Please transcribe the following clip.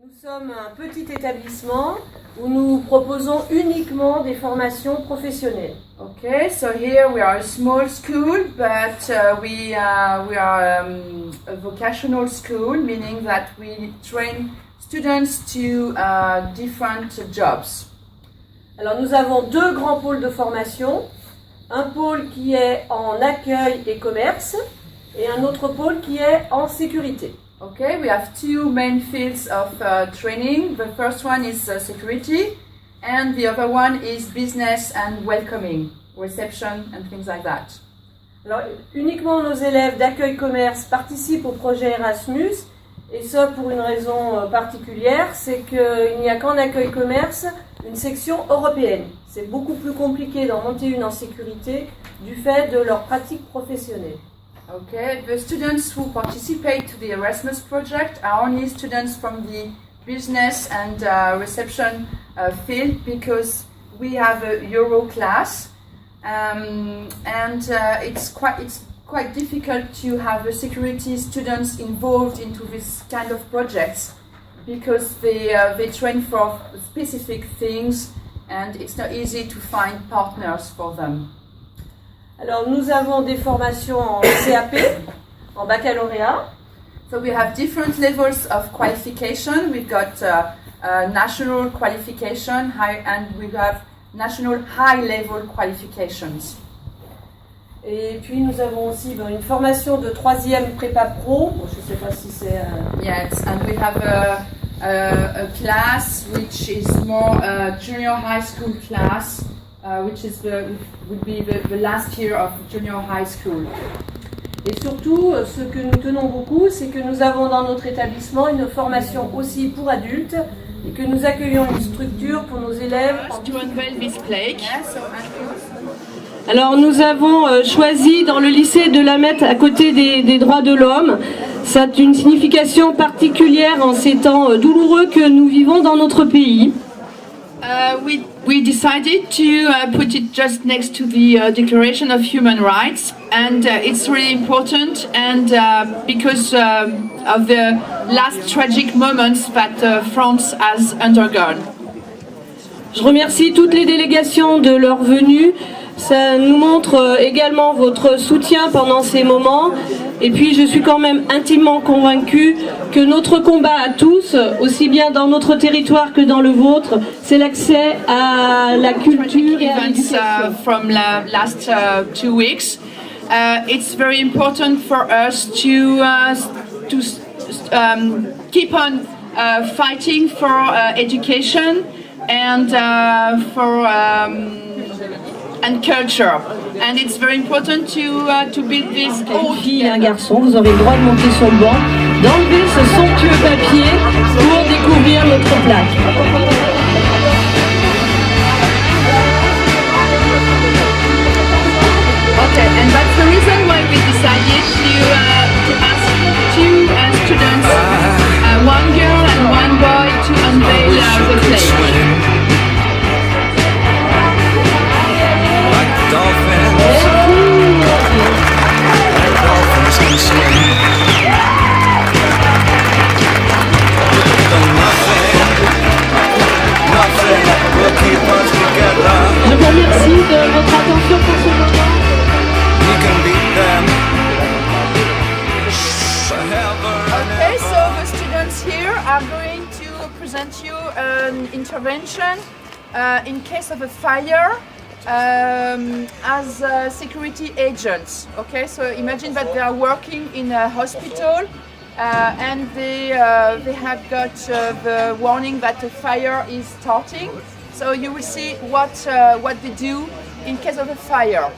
Nous sommes un petit établissement où nous proposons uniquement des formations professionnelles. Okay, so here we are a small school, but we are a vocational school, meaning that we train students to different jobs. Alors nous avons deux grands pôles de formation, un pôle qui est en accueil et commerce et un autre pôle qui est en sécurité. Okay, we have two main fields of training. The first one is security, and the other one is business and welcoming, reception and things like that. Alors uniquement nos élèves d'accueil commerce participent au projet Erasmus, et ça pour une raison particulière, c'est qu'il n'y a qu'en accueil commerce une section européenne. C'est beaucoup plus compliqué d'en monter une en sécurité du fait de leur pratique professionnelle. Okay, the students who participate to the Erasmus project are only students from the business and reception field, because we have a Euro class, and it's quite difficult to have the security students involved into this kind of projects, because they train for specific things and it's not easy to find partners for them. Alors nous avons des formations en CAP, en baccalauréat. So we have different levels of qualification. We've got national qualification, and we have national high-level qualifications. Et puis nous avons aussi une formation de troisième prépa pro. Bon, je ne sais pas si c'est... Yes, and we have a class which is more junior high school class, which is would be the last year of junior high school. Et surtout, ce que nous tenons beaucoup, c'est que nous avons dans notre établissement une formation aussi pour adultes et que nous accueillons une structure pour nos élèves. Alors nous avons choisi dans le lycée de la mettre à côté des droits de l'homme. Ça a une signification particulière en ces temps douloureux que nous vivons dans notre pays. We decided to put it just next to the Declaration of Human Rights, and it's really important, and because of the last tragic moments that France has undergone. Je remercie toutes les délégations de leur venue. Ça nous montre également votre soutien pendant ces moments. Et puis je suis quand même intimement convaincue que notre combat à tous, aussi bien dans notre territoire que dans le vôtre, c'est l'accès à la culture et à l'éducation. From the last 2 weeks, it's very important for us to keep on fighting for education and for and culture, and it's very important to build this. Une fille et un garçon, vous aurez le droit de monter sur le banc, d'enlever ce somptueux papier pour découvrir notre plaque. Okay, and that's the reason why we decided to ask two students, one girl and one boy, to unveil the plate. Je vous remercie de votre attention pour ce moment. Okay, so the students here are going to present you an intervention in case of a fire as security agents. Okay, so imagine that they are working in a hospital and they have got the warning that a fire is starting. So you will see what they do in case of a fire.